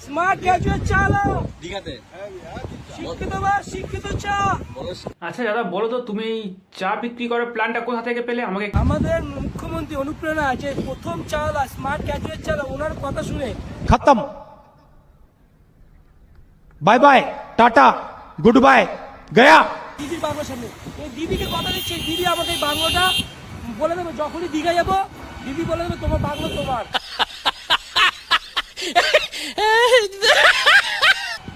Smart graduate চালা দিঘাতে শিক্ষিত বা শিক্ষিত চা। আচ্ছা দাদা বলো তো, তুমি এই চা বিক্রি করার প্ল্যানটা কোথা থেকে পেলে আমাকে? আমাদের মুখ্যমন্ত্রী অনুপ্রেরণা আছে প্রথম চালা স্মার্ট গ্র্যাজুয়েট চালা, ওনার কথা শুনে खत्म bye bye tata good bye गया। দিদির বাংলার সামনে এই দিদিকে কথা দিচ্ছে, দিদি আমাদের বাংলাটা বলে দেবে, যখনই দীঘা যাবো দিদি বলে দেবে তোমার বাংলা তোমার।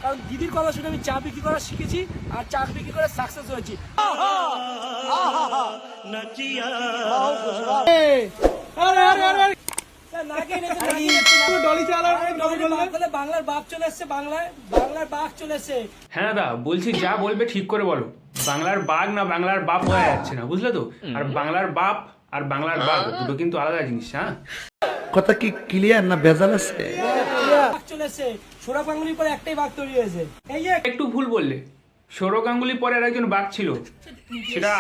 কারণ দিদির কথা শুনে আমি চা বিক্রি করা শিখেছি আর চা বিক্রি করে সাকসেস হয়েছি। বাংলার বাপ চলে এসছে, বাংলার বাঘ চলে এসছে। হ্যাঁ দাদা বলছি, যা বলবে ঠিক করে বলো। বাংলার বাঘ না বাংলার বাপ হয়ে যাচ্ছে না, বুঝলে তো? আর বাংলার বাপ আর বাংলার বাঘ দুটো কিন্তু আলাদা জিনিস। হ্যাঁ, কথা কি ক্লিয়ার না ভেজাল আছে? বাঘ চলে এসছে, সোনা গাঙ্গুলির পরে একটাই বাঘ তৈরি হয়েছে। এই যে একটু ভুল বললে, সৌরভ গাঙ্গুলি পরে আর একজন বাঘ ছিল, সেটা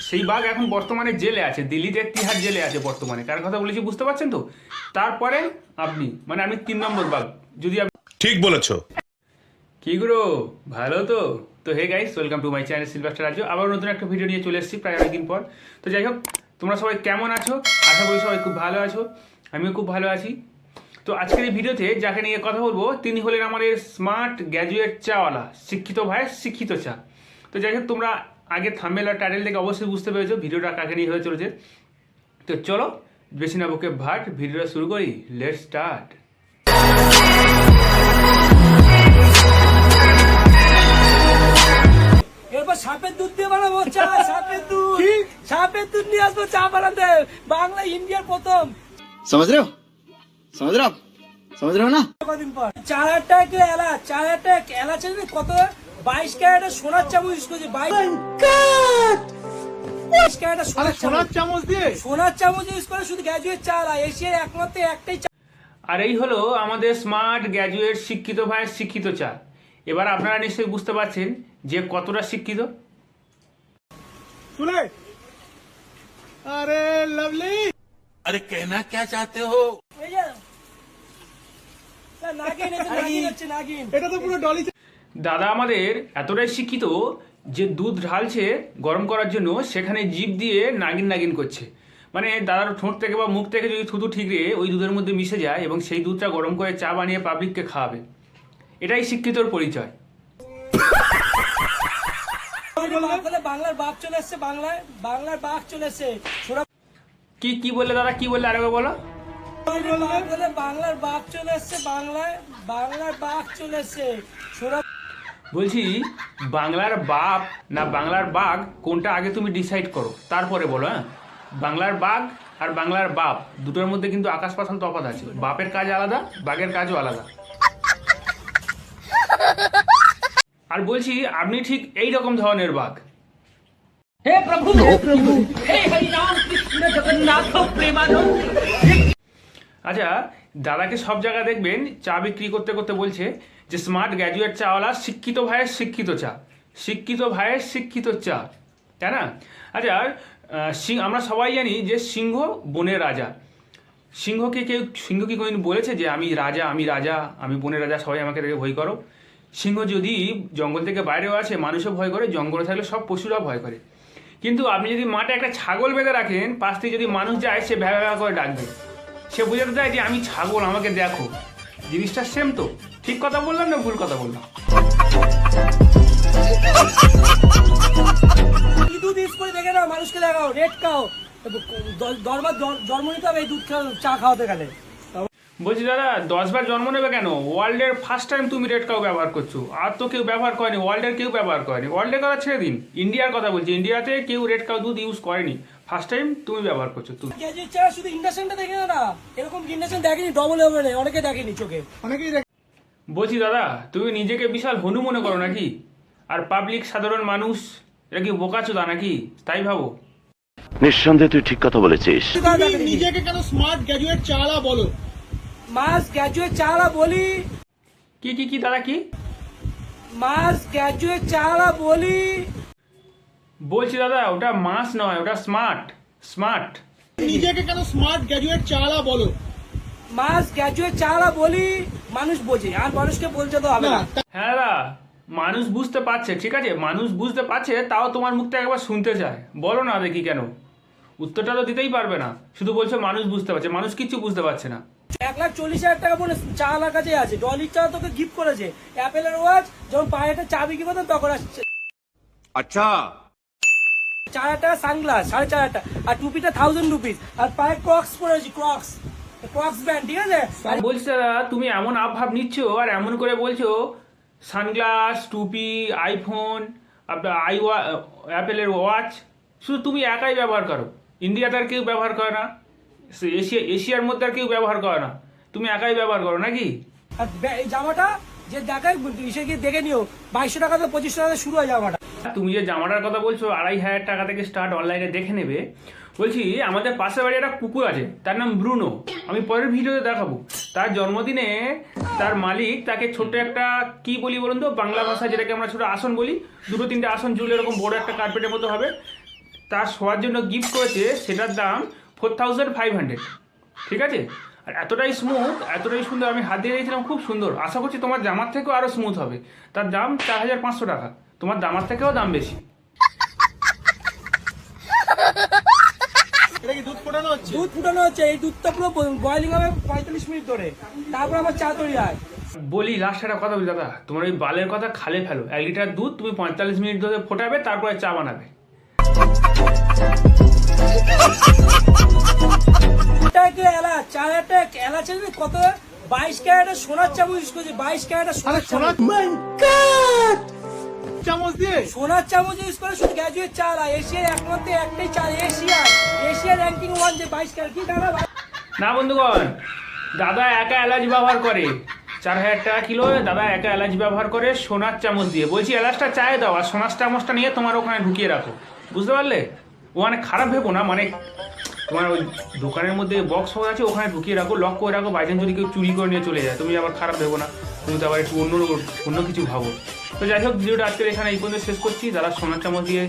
সেই বাঘ এখন বর্তমানে জেলে আছে, দিল্লিতে তিহার জেলে আছে বর্তমানে। কার কথা বলেছি বুঝতে পারছেন তো? তারপরে আপনি, মানে আমি 3 নম্বর বাঘ। যদি ঠিক বলেছো। কি গুরু, ভালো তো? তো hey guys, welcome to my channel Sylvester রাজ্য। আবার নতুন একটা ভিডিও নিয়ে চলে এসেছি প্রায় অনেকদিন পর। তো যাই হোক, তোমরা সবাই কেমন আছো? আশা করি সবাই খুব ভালো আছো, আমিও খুব ভালো আছি। তো আজকের এই ভিডিওতে যাকে নিয়ে কথা বলবো তিনি হলেন আমাদের স্মার্ট গ্র্যাজুয়েট চাওয়ালা, শিক্ষিত ভাই শিক্ষিত চা। তো যাই হোক, তোমরা আগে থাম্বনেল আর টাইটেল থেকে অবশ্যই বুঝতে পেরেছো ভিডিওটা কাকে নিয়ে হয়ে চলেছে। তো চলো বেশি না বকে ভাট, ভিডিওটা শুরু করি। Let's start. এরপর সাপের দুধ দিয়ে বানাবো চা, সাপের দুধ নিয়ে আসবো চা বানাতে। বাংলা ইন্ডিয়ার প্রথম। समझ रहे हो आप समझ रहे हो ना। কদিন পর 4,000 টাকা এলাচ, 4,000 টাকা এলাচ কত? 22 ক্যারেটের সোনার চামচ ইউজ করছে। 22 ক্যারেটের সোনার চামচ দিয়ে সোনার চামচ ইউজ করে শুধু গ্র্যাজুয়েট চা। এশিয়ার একমাত্র একটাই চা। আর এই হলো আমাদের স্মার্ট গ্র্যাজুয়েট শিক্ষিত ভাই শিক্ষিত চা। এবার আপনারা নিশ্চয়ই বুঝতে পারছেন যে কতটা শিক্ষিত। শুনে আরে লাভলি, अरे कहना क्या चाहते हो? এই যে নাগিন, নাগিন এটা তো পুরো ডলি। দাদা আমাদের এতটাই শিক্ষিত যে দুধ ঢালছে গরম করার জন্য, সেখানে জিভ দিয়ে নাগিন নাগিন করছে। মানে দাদার ঠোঁট থেকে বা মুখ থেকে যদি থুতু ঠিকরে ওই দুধের মধ্যে মিশে যায় এবং সেই দুধটা গরম করে চা বানিয়ে পাবলিককে খাওয়াবে। এটাই শিক্ষিতর পরিচয়। বাংলার বাপ চলে এসছে, বাংলার বাঘ চলে এসছে। কি বললে দাদা, কি বললে আরেকবার বলো। বাংলার বাপ চলে এসছে, বাংলার বাঘ চলে এসছে। বলছি বাংলার বাপ না বাংলার বাঘ, কোনটা আগে তুমি ডিসাইড করো, তারপরে বলো। হ্যাঁ, বাংলার বাঘ আর বাংলার বাপ দুটোর মধ্যে কিন্তু আকাশ পাতাল তফাৎ আছে। বাপের কাজ আলাদা, বাঘের কাজও আলাদা। আর বলছি আপনি ঠিক এই রকম ধরনের বাঘ। হে প্রভু হে হরি রাম কৃষ্ণ জগন্নাথ প্রেমানন্দ। আচ্ছা, দাদাকে সব জায়গায় দেখবেন চা বিক্রি করতে করতে বলছে যে স্মার্ট গ্র্যাজুয়েট চাওয়ালা, শিক্ষিত ভাইয়ের শিক্ষিত চা, শিক্ষিত ভাইয়ের শিক্ষিত চা, তাই না? আচ্ছা, আমরা সবাই জানি যে সিংহ বনের রাজা। সিংহ কি কোনোদিন বলেছে যে আমি রাজা, আমি বনের রাজা, সবাই আমাকে দেখে ভয় করো? সিংহ যদি জঙ্গল থেকে বাইরেও আছে, মানুষও ভয় করে, জঙ্গলে থাকলে সব পশুরা ভয় করে। কিন্তু আপনি যদি মাঠে একটা ছাগল বেঁধে রাখেন, পাশ থেকে যদি মানুষ যায় সে ভ্যা ভ্যা করে ডাকবে। সে বুঝাতে চায় যে আমি ছাগল, আমাকে দেখো। জিনিসটা সেম তো? ঠিক কথা বললাম না ভুল কথা বললাম? দুধ ইউজ করে দেখে নাও, মানুষকে দেখাও, রেড খাও, দরবার জন্ম নিতে হবে এই দুধ চা খাওয়াতে গেলে। বলছি দাদা 10 বার জন্ম নেবে কেন? ওয়ার্ল্ডের ফার্স্ট টাইম তুমি রেড কাউ ব্যবহার করছো। আর তো কেউ ব্যবহার করেনি, ওয়ার্ল্ডের কেউ ব্যবহার করেনি। ওয়ার্ল্ডের কথা ছেড়ে দিন, ইন্ডিয়ার কথা বলছি। ইন্ডিয়াতে কেউ রেড কাউ দুধ ইউজ করেনি, ফার্স্ট টাইম তুমি ব্যবহার করছো। তুমি গ্র্যাজুয়েট চা শুধু ইন্ডাকশনটা দেখে না, এরকম ইন্ডাকশন দেখেনি, ডবল ওভেনে অনেকে দেখেনি চোখে, অনেকেই দেখে। বলছি দাদা তুমি নিজেকে বিশাল হনু মনে করো নাকি? আর পাবলিক সাধারণ মানুষ এরা কি বোকাচোদা নাকি, তাই ভাবো? নিঃসন্দেহে তুই ঠিক কথা বলেছিস। নিজেকে কেন স্মার্ট গ্র্যাজুয়েট চালা বলো? মাস গ্র্যাজুয়েট চালা বলি। কি দাদা কি মাস গ্র্যাজুয়েট চালা বলি? বলছি দাদা ওটা মাস নয়, ওটা স্মার্ট। নিজেকে কেন স্মার্ট গ্র্যাজুয়েট চালা বলো? মাস গ্র্যাজুয়েট চালা বলি মানুষ বোঝে, আর মানুষকে বলতে তো হবে না। হ্যাঁ দাদা, মানুষ বুঝতে পারছে, ঠিক আছে, মানুষ বুঝতে পারছে, তাও তোমার মুখটা একবার শুনতে চায়। বলো না দেখি কেন? উত্তরটা তো দিতেই পারবে না, শুধু বলছো মানুষ বুঝতে পারছে। মানুষ কিচ্ছু বুঝতে পারছে না। 1,40,000 টাকা বলে চালার কাছে আছে, ডলির চা তোকে গিফট করেছে, অ্যাপেলের ওয়াচ, যখন পায়ে একটা চাবি কি করতাম তখন আসছে। अच्छा 4,000 টাকা সানগ্লাস, 4,500 টাকা, আর টুপিটা 1,000 রুপিস, আর পায়ে ক্রক্স পরেছি, ক্রক্স ব্যান্ড, ঠিক আছে। আর বলছি দাদা, তুমি এমন আবভাব নিচ্ছ আর এমন করে বলছো সানগ্লাস, টুপি, আইফোন, আপনার অ্যাপেলের ওয়াচ শুধু তুমি একাই ব্যবহার করো। ইন্ডিয়াতে আর কেউ ব্যবহার করে না, এশিয়ার মধ্যে আর কেউ ব্যবহার করে না, তুমি একাই ব্যবহার করো নাকি? আর এই জামাটা যে দেখায় এসে গিয়ে দেখে নিও, 2,200 টাকা থেকে 2,500 টাকা শুরু হয় জামাটা। তুমি যে জামাটার কথা বলছো 2,500 টাকা থেকে স্টার্ট, অনলাইনে দেখে নেবে। বলছি, আমাদের পাশের বাড়ি একটা কুকুর আছে, তার নাম ব্রুনো, আমি পরের ভিডিওতে দেখাবো। তার জন্মদিনে তার মালিক তাকে ছোট্ট একটা, কি বলি বলুন তো বাংলা ভাষায়, যেটাকে আমরা ছোট আসন বলি, 2-3টে আসন ঝুলে এরকম বড় একটা কার্পেটের মতো হবে, তার শোয়ার জন্য গিফট করেছে। সেটার দাম 4,500, ঠিক আছে। আর এতটাই স্মুথ, এতটাই সুন্দর, আমি হাত দিয়ে দিয়েছিলাম, খুব সুন্দর। আশা করছি তোমার জামার থেকেও আরও স্মুথ হবে। তার দাম 4,500 টাকা, তোমার জামার থেকেও দাম বেশি। দুধ ফুটানো হচ্ছে, এই দুধটা পুরো বয়লিং হবে 45 মিনিট ধরে, তারপর আবার চা তৈরি হয়। বলি লাস্ট একটা কথা বলি দাদা, তোমার ওই বালের কথা খালে ফেলো। 1 লিটার দুধ তুমি 45 মিনিট ধরে ফোটাবে, তারপরে চা বানাবে। এলাচ, 4,000 টাকা এলাচের কত, 22 ক্যারেটের সোনার চামচ ইউজ করছে, 22 ক্যারেটের সোনার চামচ, চামচ দিয়ে সোনার চামচ ইউজ করে শুধু গ্র্যাজুয়েট চালা। এশিয়ার একমাত্র একটাই চাল, এশিয়া র্যাঙ্কিং 1 যে 22 ক্যারেট। কি দাদা না বন্ধুগণ, দাদা একা এলাচ ব্যবহার করে, 4,000 টাকা কিলো দাদা একা এলাচ ব্যবহার করে সোনার চামচ দিয়ে। বলছি এলাচটা চায়ে দাও, আর সোনার চামচটা নিয়ে তোমার ওখানে ঢুকিয়ে রাখো, বুঝতে পারলে? ওখানে খারাপ ভেবো না, মানে তোমার ওই দোকানের মধ্যে বক্স আছে, ওখানে ঢুকিয়ে রাখো, লক করে রাখো, বাইচান্স যদি কেউ চুরি করে নিয়ে চলে যায়, তুমি আবার খারাপ ভেবো না, তুমি তো আবার একটু অন্য কিছু ভাবো। তো যাই হোক, ভিডিওটা আজকের এখানে এই পর্যন্ত শেষ করছি। দাদা সোনার চামচ দিয়ে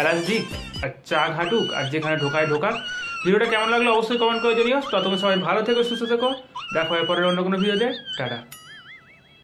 এলাচ দিক, আর চা ঘাটুক, আর যেখানে ঢোকায় ঢোকাক। ভিডিওটা কেমন লাগলো অবশ্যই কমেন্ট করে জানিও। ততক্ষণ সবাই ভালো থেকো, সুস্থ থেকো, দেখা হয় পরের অন্য কোনো ভিডিওতে। টাটা।